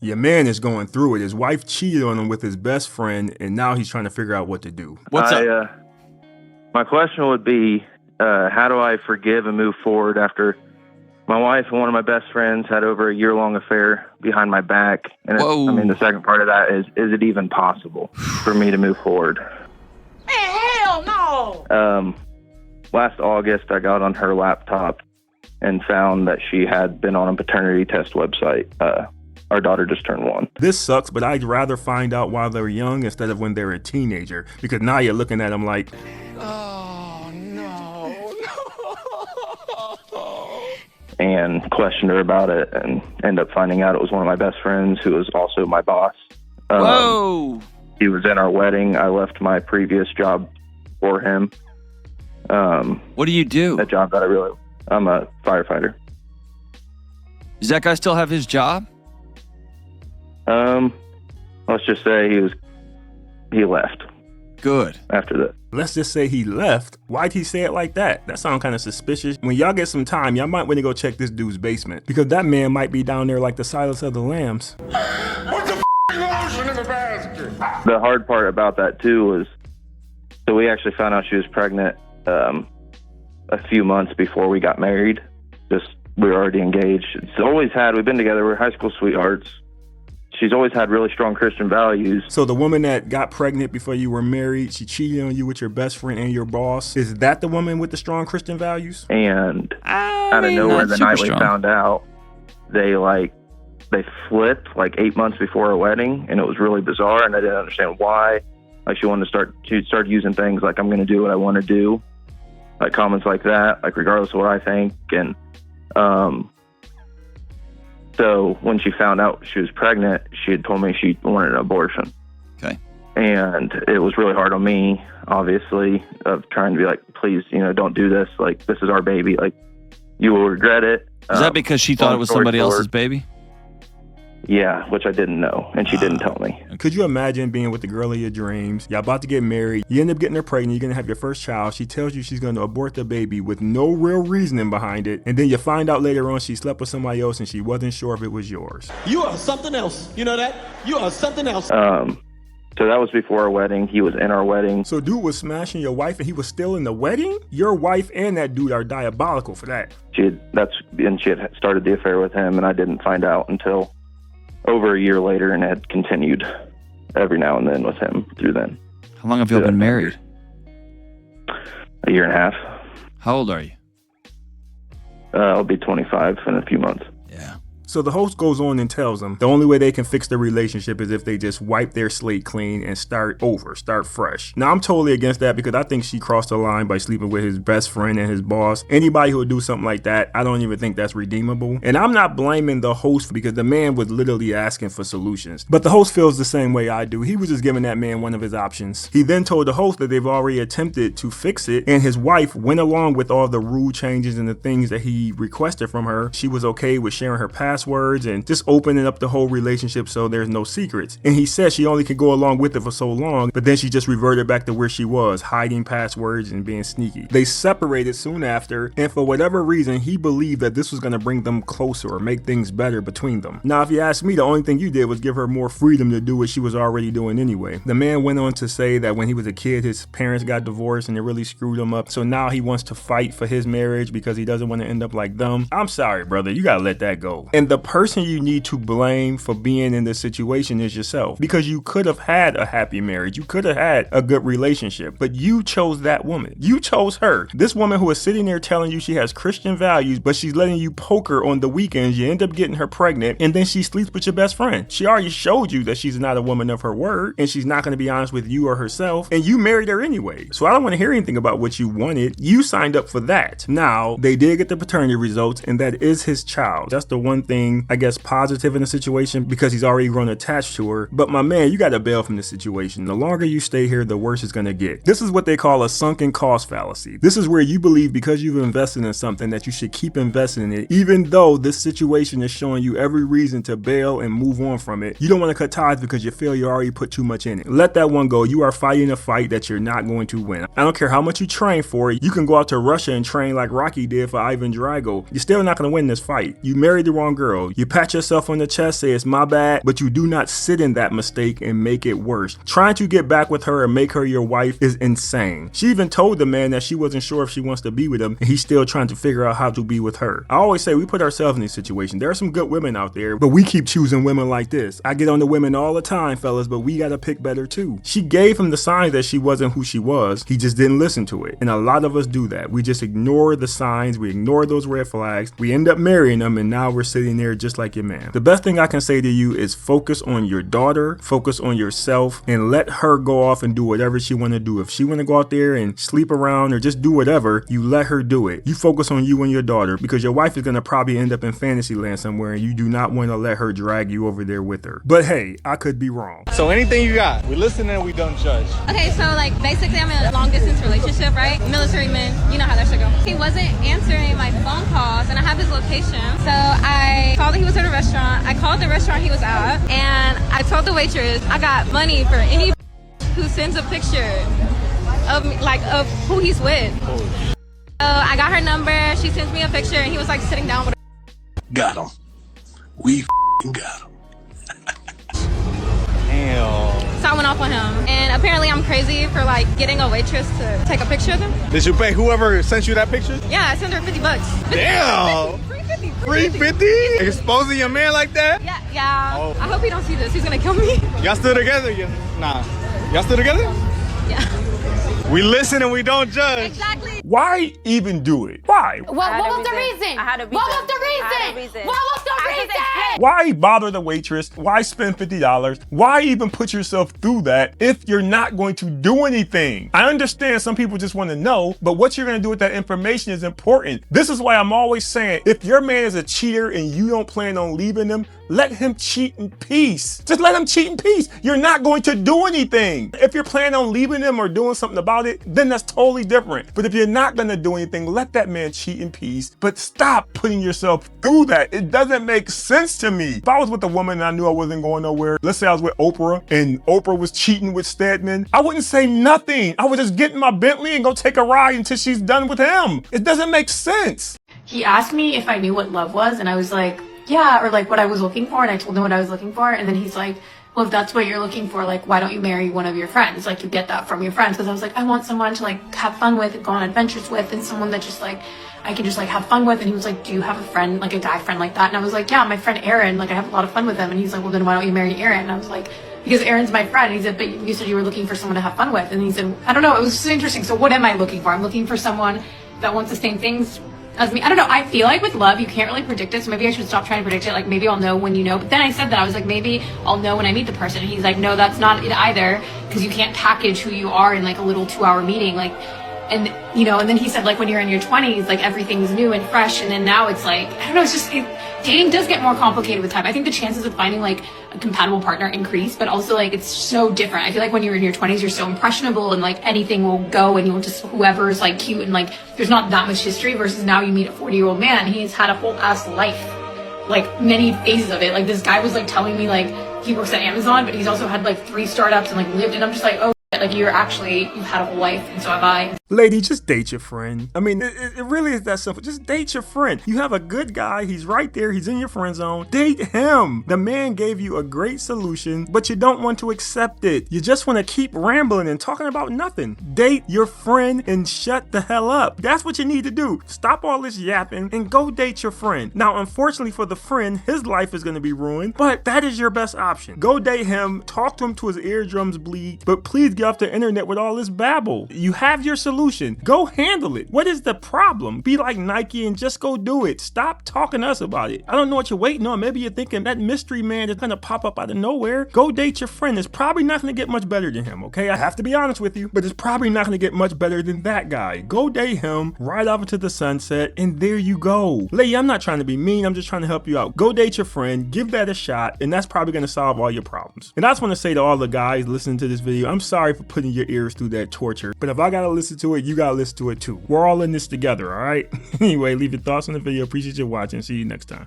Your man is going through it. His wife cheated on him with his best friend, and now he's trying to figure out what to do. What's up? My question would be, how do I forgive and move forward after my wife and one of my best friends had over a year-long affair behind my back? And the second part of that is it even possible for me to move forward? Man, hell no! Last August, I got on her laptop and found that she had been on a paternity test website. Our daughter just turned 1. This sucks, but I'd rather find out while they're young instead of when they're a teenager, because now you're looking at them like, Oh, no. And questioned her about it and ended up finding out it was one of my best friends who was also my boss. Whoa! He was in our wedding. I left my previous job for him. What do you do? A job that I'm a firefighter. Does that guy still have his job? Let's just say he left. Good. After that. let's just say he left. Why'd he say it like that? That sounds kind of suspicious. When y'all get some time, y'all might want to go check this dude's basement, because that man might be down there like the Silence of the Lambs. What the lotion in the basket? The hard part about that too was, so we actually found out she was pregnant a few months before we got married. We were already engaged. We've been together, we're high school sweethearts. She's always had really strong Christian values. So the woman that got pregnant before you were married, she cheated on you with your best friend and your boss. Is that the woman with the strong Christian values? And out of nowhere, the night we found out, they flipped like 8 months before our wedding, and it was really bizarre, and I didn't understand why. Like she started using things like, I'm going to do what I want to do, like comments like that, like regardless of what I think. And so when she found out she was pregnant, she had told me she wanted an abortion. Okay. And it was really hard on me, obviously, of trying to be like, please, don't do this. Like, this is our baby. Like, you will regret it. Is that because she thought it was somebody else's baby? Yeah, which I didn't know, and she didn't tell me. Could you imagine being with the girl of your dreams? Y'all about to get married. You end up getting her pregnant. You're going to have your first child. She tells you she's going to abort the baby with no real reasoning behind it. And then you find out later on she slept with somebody else and she wasn't sure if it was yours. You are something else. You know that? You are something else. So that was before our wedding. He was in our wedding. So dude was smashing your wife and he was still in the wedding? Your wife and that dude are diabolical for that. She had started the affair with him, and I didn't find out until over a year later, and had continued every now and then with him through then. How long have you been married? A year and a half. How old are you? I'll be 25 in a few months. Yeah. So the host goes on and tells them the only way they can fix their relationship is if they just wipe their slate clean and start over, start fresh. Now, I'm totally against that because I think she crossed the line by sleeping with his best friend and his boss. Anybody who would do something like that, I don't even think that's redeemable. And I'm not blaming the host because the man was literally asking for solutions. But the host feels the same way I do. He was just giving that man one of his options. He then told the host that they've already attempted to fix it, and his wife went along with all the rule changes and the things that he requested from her. She was okay with sharing her passwords and just opening up the whole relationship so there's no secrets. And he said she only could go along with it for so long, but then she just reverted back to where she was, hiding passwords and being sneaky. They separated soon after, and for whatever reason, he believed that this was going to bring them closer or make things better between them. Now, if you ask me, the only thing you did was give her more freedom to do what she was already doing anyway. The man went on to say that when he was a kid, his parents got divorced and it really screwed him up. So now he wants to fight for his marriage because he doesn't want to end up like them. I'm sorry, brother. You got to let that go. And the person you need to blame for being in this situation is yourself, because you could have had a happy marriage. You could have had a good relationship, but you chose that woman. You chose her. This woman who is sitting there telling you she has Christian values, but she's letting you poke her on the weekends. You end up getting her pregnant, and then she sleeps with your best friend. She already showed you that she's not a woman of her word, and she's not going to be honest with you or herself, and you married her anyway. So I don't want to hear anything about what you wanted. You signed up for that. Now, they did get the paternity results, and that is his child. That's the one thing, I guess, positive in the situation, because he's already grown attached to her. But my man, you got to bail from this situation. The longer you stay here, the worse it's going to get. This is what they call a sunken cost fallacy. This is where you believe because you've invested in something that you should keep investing in it, even though this situation is showing you every reason to bail and move on from it. You don't want to cut ties because you feel you already put too much in it. Let that one go. You are fighting a fight that you're not going to win. I don't care how much you train for it. You can go out to Russia and train like Rocky did for Ivan Drago. You're still not going to win this fight. You married the wrong girl. girl. You pat yourself on the chest, say it's my bad, but you do not sit in that mistake and make it worse. Trying to get back with her and make her your wife is insane. She even told the man that she wasn't sure if she wants to be with him, and he's still trying to figure out how to be with her. I always say we put ourselves in these situations. There are some good women out there, but we keep choosing women like this. I get on the women all the time, fellas, but we gotta pick better too. She gave him the signs that she wasn't who she was. He just didn't listen to it. And a lot of us do that. We just ignore the signs. We ignore those red flags. We end up marrying them, and now we're sitting there just like your man. The best thing I can say to you is focus on your daughter, focus on yourself, and let her go off and do whatever she want to do. If she want to go out there and sleep around or just do whatever, you let her do it. You focus on you and your daughter, because your wife is going to probably end up in fantasy land somewhere, and you do not want to let her drag you over there with her. But hey, I could be wrong. So anything you got, we listen and we don't judge. Okay, so like basically I'm in a long distance relationship, right? Military men, you know how that should go. He wasn't answering my phone calls, and I have his location. So I saw that he was at a restaurant. I called the restaurant he was at, and I told the waitress I got money for any who sends a picture of me, like of who he's with. So I got her number. She sends me a picture, and he was like sitting down with her. Got him. We got him. Damn. So I went off on him, and apparently I'm crazy for like getting a waitress to take a picture of him. Did you pay whoever sent you that picture? Yeah, I sent her $50. Damn. 350? Exposing your man like that? Yeah. Oh. I hope he don't see this. He's gonna kill me. Y'all still together? Nah. Y'all still together? Yeah. We listen and we don't judge. Exactly. Why even do it? Why? What was the reason? What was the reason? What was the reason? Why bother the waitress? Why spend $50? Why even put yourself through that if you're not going to do anything? I understand some people just want to know, but what you're going to do with that information is important. This is why I'm always saying, if your man is a cheater and you don't plan on leaving him, let him cheat in peace. Just let him cheat in peace. You're not going to do anything. If you're planning on leaving him or doing something about it, then that's totally different. But if you're not going to do anything, let that man cheat in peace. But stop putting yourself through that. It doesn't make sense to me. If I was with a woman and I knew I wasn't going nowhere, let's say I was with Oprah and Oprah was cheating with Stedman, I wouldn't say nothing. I would just get in my Bentley and go take a ride until she's done with him. It doesn't make sense. He asked me if I knew what love was, and I was like, yeah, or like what I was looking for, and I told him what I was looking for, and then he's like, well, if that's what you're looking for, like, why don't you marry one of your friends? Like, you get that from your friends. Because I was like, I want someone to like have fun with and go on adventures with, and someone that just like I can just like have fun with. And he was like, do you have a friend, like a guy friend like that? And I was like, yeah, my friend Aaron, like I have a lot of fun with him. And he's like, well, then why don't you marry Aaron? And I was like, because Aaron's my friend. And he said, but you said you were looking for someone to have fun with. And he said, I don't know, it was just interesting. So what am I looking for? I'm looking for someone that wants the same things as me. I don't know. I feel like with love, you can't really predict it. So maybe I should stop trying to predict it. Like maybe I'll know when you know. But then I said that I was like, maybe I'll know when I meet the person. And he's like, no, that's not it either. Because you can't package who you are in like a little 2-hour meeting. Like, and you know, and then he said like when you're in your 20s, like everything's new and fresh. And then now it's like, I don't know, it's just, dating does get more complicated with time. I think the chances of finding like a compatible partner increase, but also like it's so different. I feel like when you're in your 20s, you're so impressionable and like anything will go and you'll just whoever's like cute and like there's not that much history versus now you meet a 40-year-old man and he's had a whole ass life, like many phases of it. Like this guy was like telling me like he works at Amazon, but he's also had like 3 startups and like lived, and I'm just like, oh, like you've had a whole life, and so have I. Lady, just date your friend. I mean, it really is that simple. Just date your friend. You have a good guy. He's right there. He's in your friend zone. Date him. The man gave you a great solution, but you don't want to accept it. You just want to keep rambling and talking about nothing. Date your friend and shut the hell up. That's what you need to do. Stop all this yapping and go date your friend. Now, unfortunately for the friend, his life is going to be ruined, but that is your best option. Go date him. Talk to him till his eardrums bleed, but please get off the internet with all this babble. You have your solution. Go handle it. What is the problem? Be like Nike and just go do it. Stop talking to us about it. I don't know what you're waiting on. Maybe you're thinking that mystery man is going to pop up out of nowhere. Go date your friend. It's probably not going to get much better than him, okay? I have to be honest with you, but it's probably not going to get much better than that guy. Go date him, ride off into the sunset, and there you go. Lady, I'm not trying to be mean. I'm just trying to help you out. Go date your friend, give that a shot, and that's probably going to solve all your problems. And I just want to say to all the guys listening to this video, I'm sorry for putting your ears through that torture, but if I got to listen to it, you gotta listen to it too. We're all in this together, all right? Anyway, leave your thoughts on the video. Appreciate you watching. See you next time.